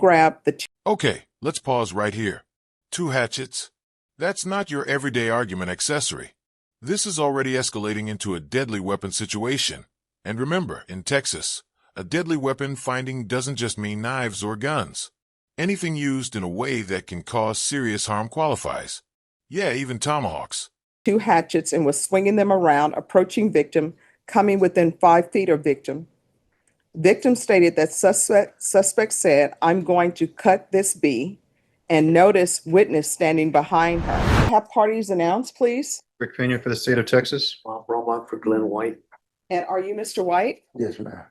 grab the Okay, let's pause right here. 2 hatchets? That's not your everyday argument accessory. This is already escalating into a deadly weapon situation. And remember, in Texas, a deadly weapon finding doesn't just mean knives or guns. Anything used in a way that can cause serious harm qualifies. Yeah, even tomahawks. 2 hatchets and was swinging them around, approaching victim, coming within 5 feet of victim. Victim stated that suspect said, "I'm going to cut this bee," and noticed witness standing behind her. Have parties announced, please. Rick Pena for the state of Texas. Bob Romach for Glenn White. And are you Mr. White? Yes, ma'am.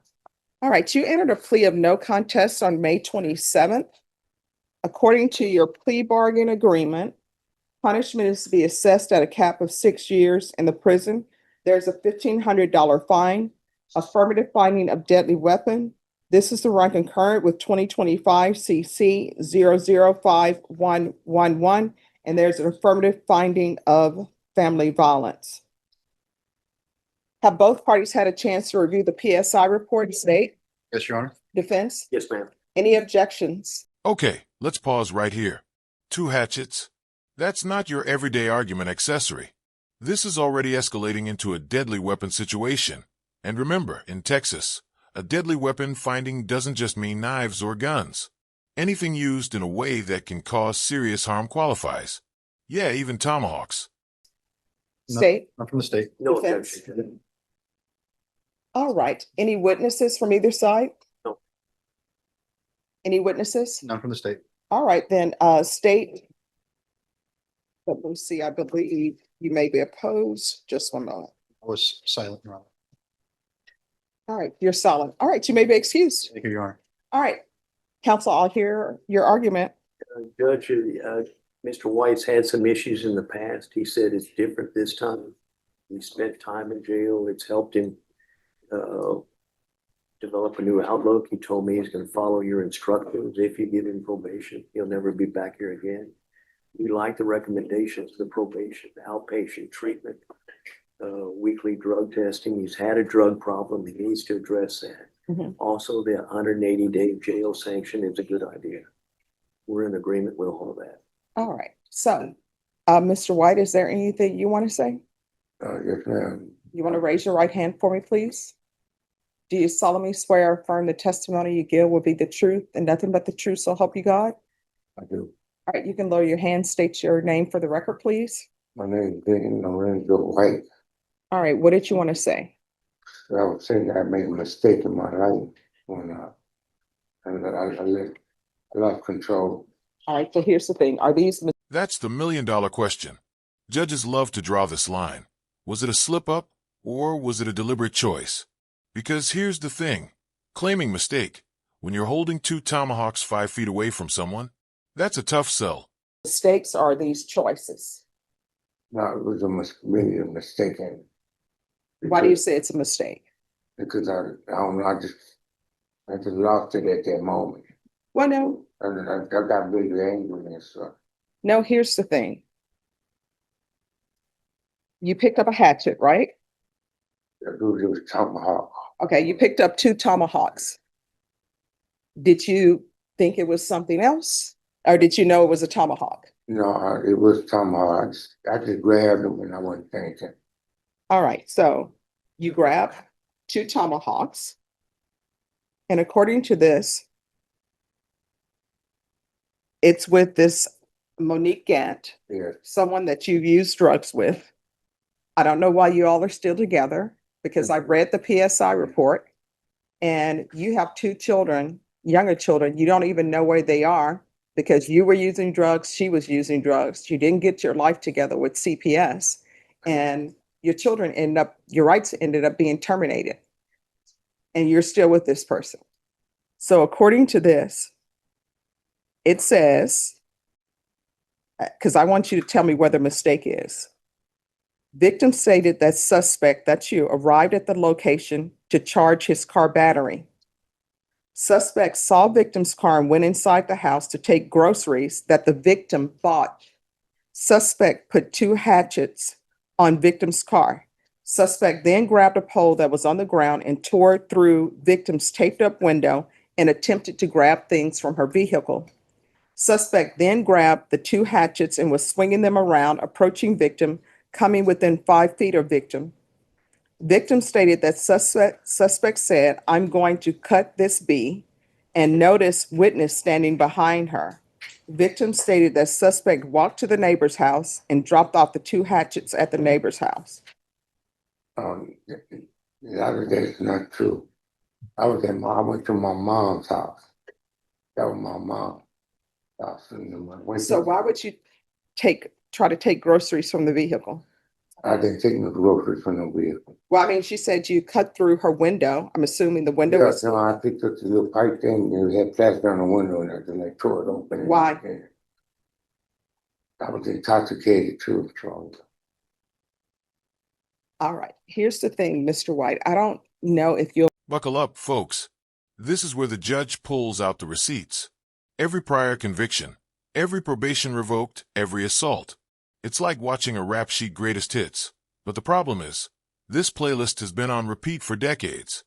All right, you entered a plea of no contest on May 27th. According to your plea bargain agreement, punishment is to be assessed at a cap of 6 years in the prison. There's a $1,500 fine, affirmative finding of deadly weapon. This is to run concurrent with 2025 CC 005111, and there's an affirmative finding of family violence. Have both parties had a chance to review the PSI report? State? Yes, Your Honor. Defense? Yes, ma'am. Any objections? Okay, let's pause right here. 2 hatchets? That's not your everyday argument accessory. This is already escalating into a deadly weapon situation. And remember, in Texas, a deadly weapon finding doesn't just mean knives or guns. Anything used in a way that can cause serious harm qualifies. Yeah, even tomahawks. State? I'm from the state. No Defense? objection. All right. Any witnesses from either side? No. Any witnesses? None from the state. All right, then, state. Let me see, I believe you may be opposed. Just one moment. I was silent, Your Honor. All right, you're solid. All right, you may be excused. Thank you, Your Honor. All right. Counsel, I'll hear your argument. Judge, Mr. White's had some issues in the past. He said it's different this time. He spent time in jail. It's helped him develop a new outlook. He told me he's going to follow your instructions. If you give him probation, he'll never be back here again. We like the recommendations, the probation, the outpatient treatment, weekly drug testing. He's had a drug problem. He needs to address that. Mhm. Also, the 180-day jail sanction is a good idea. We're in agreement with all that. All right, so, Mr. White, is there anything you want to say? Yes, ma'am. You want to raise your right hand for me, please? Do you solemnly swear or affirm the testimony you give will be the truth and nothing but the truth, so help you God? I do. All right, you can lower your hand, state your name for the record, please. My name is Lorenzo White. All right, what did you want to say? So I was saying that I made a mistake in my life when I lost control. All right, so here's the thing. Are these That's the million-dollar question. Judges love to draw this line. Was it a slip-up, or was it a deliberate choice? Because here's the thing. Claiming mistake, when you're holding 2 tomahawks 5 feet away from someone, that's a tough sell. mistakes or are these choices? No, it was really a mistake. Why do you say it's a mistake? Because I don't know, I just lost it at that moment. Well, no, I got really angry and stuff. no, here's the thing. You picked up a hatchet, right? It was tomahawk. Okay, you picked up 2 tomahawks. Did you think it was something else? Or did you know it was a tomahawk? No, it was tomahawks. I just grabbed them and I wasn't thinking. All right, so you grab 2 tomahawks. And according to this, it's with this Monique Gant, Yes. someone that you've used drugs with. I don't know why you all are still together because I've read the PSI report and you have 2 children, younger children. You don't even know where they are because you were using drugs. She was using drugs. You didn't get your life together with CPS and your children your rights ended up being terminated and you're still with this person. So according to this, it says, because I want you to tell me where the mistake is. Victim stated that suspect, that's you, arrived at the location to charge his car battery. Suspect saw victim's car and went inside the house to take groceries that the victim bought. Suspect put 2 hatchets on victim's car. Suspect then grabbed a pole that was on the ground and tore through victim's taped up window and attempted to grab things from her vehicle. Suspect then grabbed the two hatchets and was swinging them around, approaching victim, coming within 5 feet of victim. Victim stated that suspect said, "I'm going to cut this bee," and noticed witness standing behind her. Victim stated that suspect walked to the neighbor's house and dropped off the two hatchets at the neighbor's house. The other day is not true. I went to my mom's house. That was my mom's house. And then I went So to- why would you try to take groceries from the vehicle? I didn't take no groceries from the vehicle. Well, I mean, she said you cut through her window. I'm assuming the window Yeah, was. no, I picked up the little pipe thing, and it had plastic on the window, and I just like tore it open. Why? I was intoxicated too, Charlie. All right. Here's the thing, Mr. White. I don't know if you'll. Buckle up, folks. This is where the judge pulls out the receipts. Every prior conviction, every probation revoked, every assault. It's like watching a rap sheet greatest hits. But the problem is, this playlist has been on repeat for decades.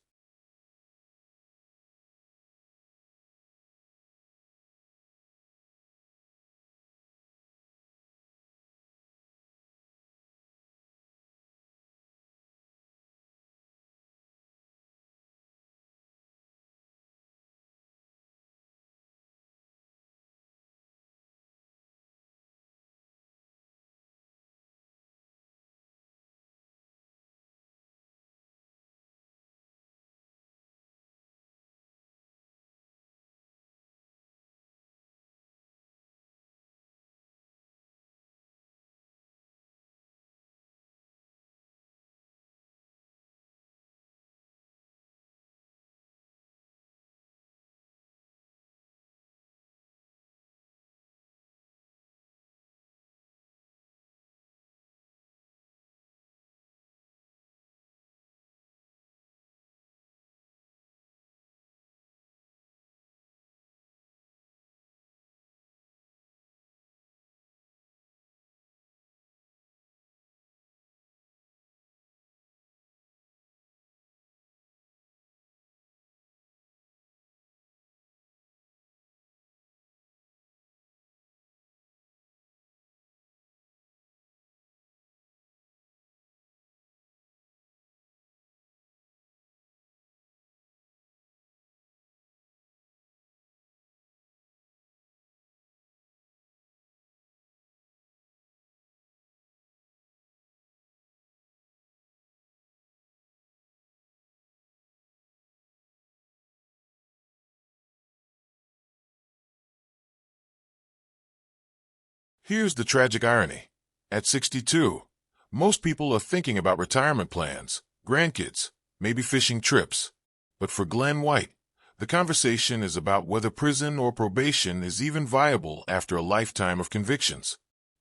Here's the tragic irony. At 62, most people are thinking about retirement plans, grandkids, maybe fishing trips. But for Glenn White, the conversation is about whether prison or probation is even viable after a lifetime of convictions.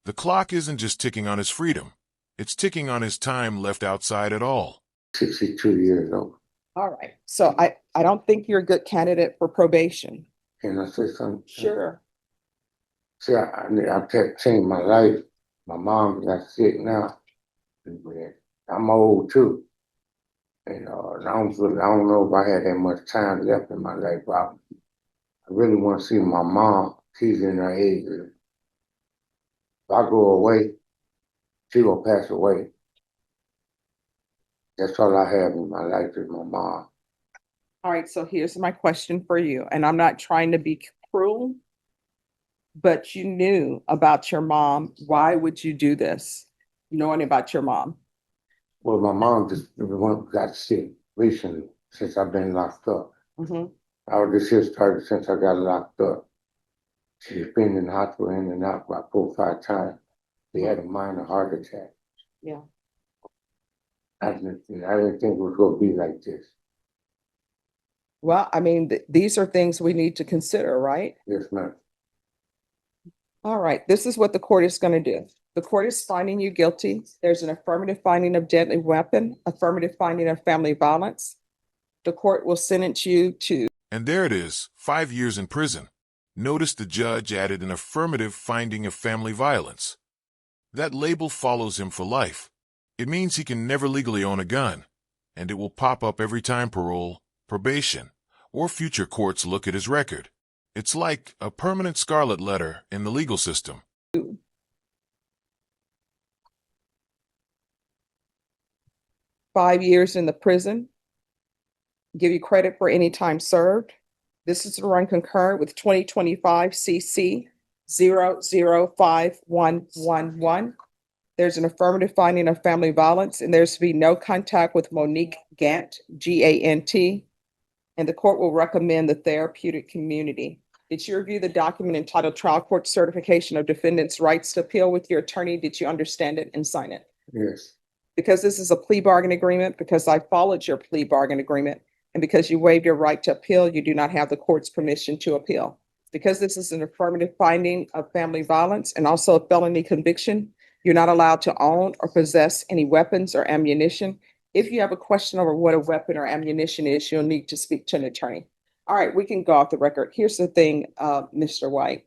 The clock isn't just ticking on his freedom, it's ticking on his time left outside it all. 62 years old. All right. So I don't think you're a good candidate for probation. Can I say something? Sure. See, I've changed my life. My mom got sick now. I'm old too. And I don't know if I had that much time left in my life. But I really want to see my mom. She's in her 80s. If I go away, she will pass away. That's all I have in my life is my mom. All right. So here's my question for you. And I'm not trying to be cruel, but you knew about your mom. Why would you do this? Knowing about your mom? Well, my mom just got sick recently since I've been locked up. Mm-hmm. This here started since I got locked up. She's been in the hospital in and out about 4 or 5 times. She had a minor heart attack. Yeah. I didn't think it was going to be like this. Well, I mean, these are things we need to consider, right? Yes, ma'am. All right. This is what the court is going to do. The court is finding you guilty. There's an affirmative finding of deadly weapon, affirmative finding of family violence. The court will sentence you to. And there it is, 5 years in prison. Notice the judge added an affirmative finding of family violence. That label follows him for life. It means he can never legally own a gun, and it will pop up every time parole, probation, or future courts look at his record. It's like a permanent scarlet letter in the legal system. 5 years in the prison. Give you credit for any time served. This is to run concurrent with 2025 CC 005111. There's an affirmative finding of family violence, and there's to be no contact with Monique Gant, Gant, and the court will recommend the therapeutic community. Did you review the document entitled Trial Court Certification of Defendant's Rights to Appeal with your attorney? Did you understand it and sign it? Yes. Because this is a plea bargain agreement, because I followed your plea bargain agreement, and because you waived your right to appeal, you do not have the court's permission to appeal. Because this is an affirmative finding of family violence and also a felony conviction, you're not allowed to own or possess any weapons or ammunition. If you have a question over what a weapon or ammunition is, you'll need to speak to an attorney. All right, we can go off the record. Here's the thing, Mr. White.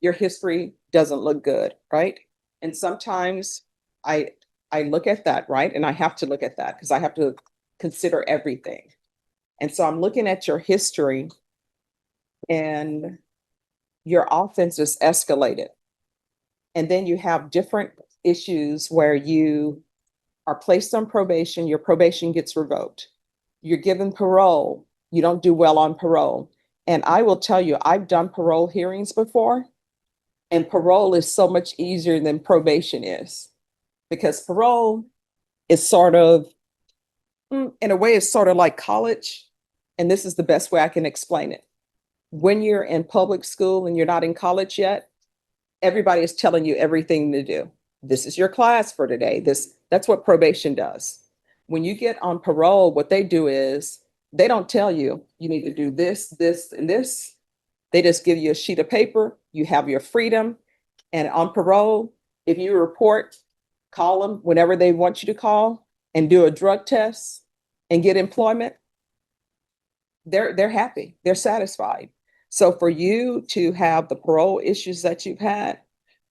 Your history doesn't look good, right? And sometimes I look at that, right? And I have to look at that because I have to consider everything. And so I'm looking at your history, and your offense is escalated. And then you have different issues where you are placed on probation, your probation gets revoked. You're given parole, you don't do well on parole. And I will tell you, I've done parole hearings before, and parole is so much easier than probation is. Because parole is sort of, in a way, it's sort of like college. And this is the best way I can explain it. When you're in public school and you're not in college yet, everybody is telling you everything to do. This is your class for today. That's what probation does. When you get on parole, what they do is they don't tell you, you need to do this, this, and this. They just give you a sheet of paper. You have your freedom. And on parole, if you report, call them whenever they want you to call and do a drug test and get employment, they're happy. They're satisfied. So for you to have the parole issues that you've had,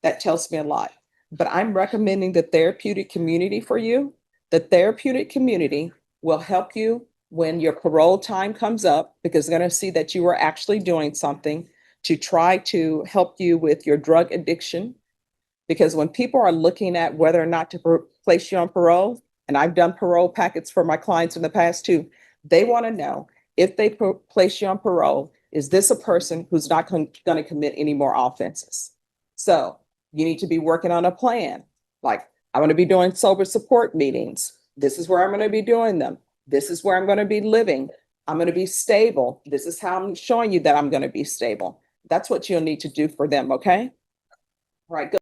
that tells me a lot. But I'm recommending the therapeutic community for you. The therapeutic community will help you when your parole time comes up, because they're going to see that you are actually doing something to try to help you with your drug addiction. Because when people are looking at whether or not to place you on parole, and I've done parole packets for my clients in the past too, they want to know if they place you on parole, is this a person who's not going to commit any more offenses? So you need to be working on a plan. Like, I'm going to be doing sober support meetings. This is where I'm going to be doing them. This is where I'm going to be living. I'm going to be stable. This is how I'm showing you that I'm going to be stable. That's what you'll need to do for them, okay? All right, good.